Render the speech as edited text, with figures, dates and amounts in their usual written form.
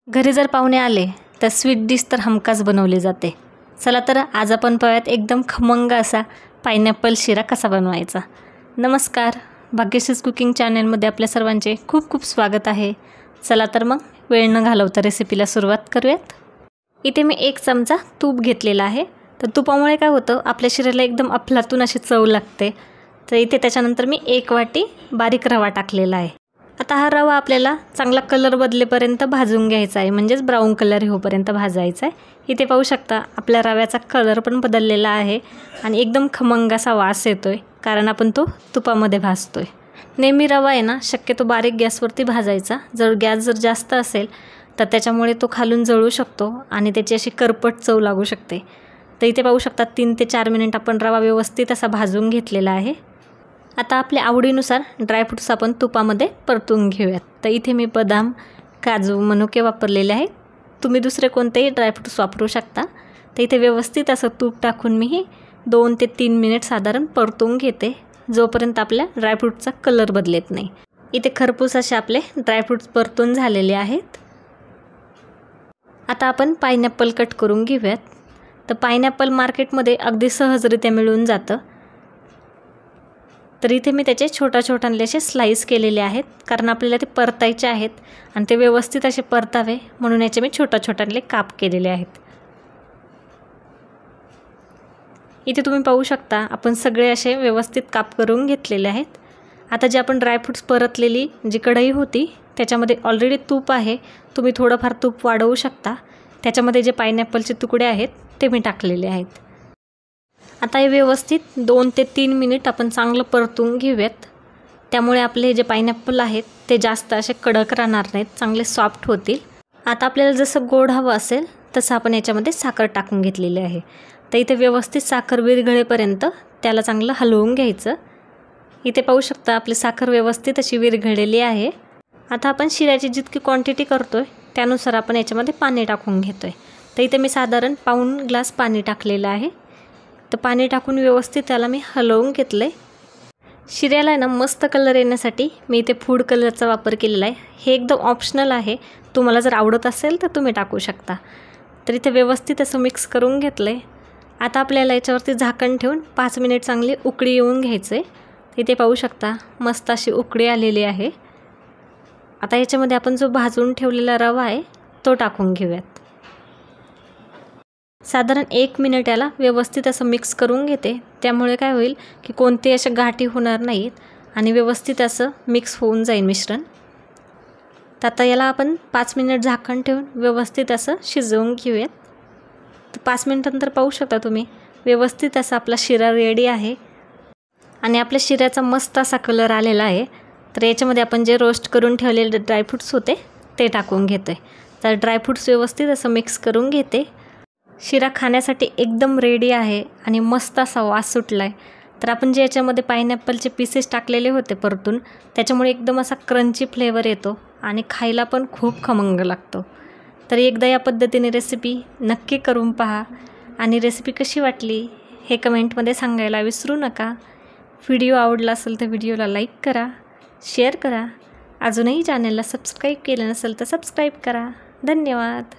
घरी जर पाहुणे आले तर स्वीट डिश तर हमखास बनवली जाते। चला तर आज आपण पाहूयात एकदम खमंग असा पायनॅपल शिरा कसा बनवायचा। नमस्कार, भाग्यश्रीज कुकिंग चॅनलमध्ये आपल्या सर्वांचे खूप खूप स्वागत आहे। चला तर मग वेळ न घालवता रेसिपीला सुरुवात करूयात। इथे मी 1 चमचा तूप घेतलेला आहे। तर तुपामुळे काय होतं, आपल्या शिऱ्याला एकदम अफलातून अशी चव लागते। तर इथे त्याच्यानंतर मी 1 वाटी बारीक रवा टाकलेला आहे। आता हा रवा आपल्याला चांगला कलर बदलेपर्यंत भाजून घ्यायचा आहे, म्हणजेच ब्राऊन कलर होईपर्यंत भाजायचा आहे। इथे पाहू शकता आपल्या रव्याचा कलर पण बदललेला आहे आणि एकदम खमंग असा वास येतोय, कारण आपण तो तुपामध्ये भाजतोय। नेहमी रवा आहे ना शक्यतो बारीक गॅसवरती भाजायचा। जर गॅस जास्त असेल तर त्याच्यामुळे तो खालून जळू शकतो आणि त्याची अशी करपट चव लागू शकते। तर इथे पाहू शकता 3 ते 4 मिनिट आपण रवा व्यवस्थित असा भाजून घेतलेला आहे। आता आपल्या आवडीनुसार ड्रायफ्रूट्स आपण तुपामध्ये परतून घेऊयात। तर इथे मी बदाम, काजू, मनुके वापरलेले आहेत। तुम्ही दुसरे कोणतेही ड्रायफ्रूट्स वापरू शकता। तर इथे व्यवस्थित असं तूप टाकून मी 2 ते 3 मिनिट साधारण परतून घेते, जोपर्यंत आपल्या ड्रायफ्रूटचा कलर बदलत नाही। इथे खरपूस असे आपले ड्रायफ्रूट्स परतून झालेले आहेत। आता आपण पायनॅपल कट करून घेऊयात। तर पायनॅपल मार्केटमध्ये अगदी सहजरित्या मिळून जातं। तर इथे मी त्याचे छोटे असे स्लाइस केलेले आहेत, कारण आपल्याला ते परतायचे आहेत आणि ते व्यवस्थित असे परतावे म्हणून याचे मी छोटे काप केलेले आहेत। इथे तुम्ही पाहू शकता आपण सगळे असे व्यवस्थित काप करून घेतलेले आहेत। आता जे आपण ड्रायफ्रूट्स परतलेली जी कढई होती त्याच्यामध्ये ऑलरेडी तूप आहे, तुम्ही थोडंफार तूप वाढवू शकता। त्याच्यामध्ये जे पायनॅपलचे तुकडे आहेत ते मी टाकलेले आहेत। आता हे व्यवस्थित 2 ते 3 मिनिट आपण चांगलं परतून घेऊयात। त्यामुळे आपले जे पायनॅपल आहेत ते जास्त असे कडक राहणार नाहीत, चांगले सॉफ्ट होतील। आता आपल्याला जसं गोड हवं असेल तसं आपण याच्यामध्ये साखर टाकून घेतलेली आहे। तर इथे व्यवस्थित साखर विरघळेपर्यंत त्याला चांगलं हलवून घ्यायचं। इथे पाहू शकता आपली साखर व्यवस्थित अशी विरघळलेली आहे। आता आपण शिऱ्याची जितकी क्वांटिटी करतोय त्यानुसार आपण याच्यामध्ये पाणी टाकून घेतोय। तर इथे मी साधारण पाऊण ग्लास पाणी टाकलेलं आहे। तर पाणी टाकून व्यवस्थित त्याला मी हलवून घेतले। शिऱ्याला ना मस्त कलर येण्यासाठी मी इथे फूड कलरचा वापर केलेला आहे। हे एकदम ऑप्शनल आहे, तुम्हाला जर आवडत असेल तर तुम्ही टाकू शकता। तर इथे व्यवस्थित असं मिक्स करून घेतले। आता आपल्याला याच्यावरती झाकण ठेवून 5 मिनिट चांगली उकळी येऊन घ्यायचे। इथे पाहू शकता मस्त अशी उकळी आलेली आहे। आता याच्यामध्ये आपण जो भाजून ठेवलेला रवा आहे तो टाकून घेऊयात। साधारण 1 मिनिट याला व्यवस्थित असं मिक्स करून घेते। त्यामुळे काय होईल की कोणते अशा गाठी होणार नाहीत आणि व्यवस्थित असं मिक्स होऊन जाईल मिश्रण। तर आता याला आपण 5 मिनिट झाकण ठेवून व्यवस्थित असं शिजवून घेऊयात। तर 5 मिनिटांनंतर पाहू शकता तुम्ही व्यवस्थित असा आपला शिरा रेडी आहे आणि आपल्या शिऱ्याचा मस्त असा कलर आलेला आहे। तर याच्यामध्ये आपण जे रोस्ट करून ठेवलेले ड्रायफ्रूट्स होते ते टाकून घेतोय। तर ड्रायफ्रूट्स व्यवस्थित असं मिक्स करून घेते। शिरा खाण्यासाठी एकदम रेडी आहे आणि मस्त असा वास सुटला आहे। तर आपण जे याच्यामध्ये पायनॅपलचे पीसेस टाकलेले होते परतून, त्याच्यामुळे एकदम असा क्रंची फ्लेवर येतो आणि खायला पण खूप खमंग लागतो। तर एकदा या पद्धतीने रेसिपी नक्की करून पहा आणि रेसिपी कशी वाटली हे कमेंटमध्ये सांगायला विसरू नका। व्हिडिओ आवडला असेल तर व्हिडिओला लाईक करा, शेअर करा। अजूनही चॅनलला सबस्क्राईब केलं नसेल तर सबस्क्राईब करा। धन्यवाद।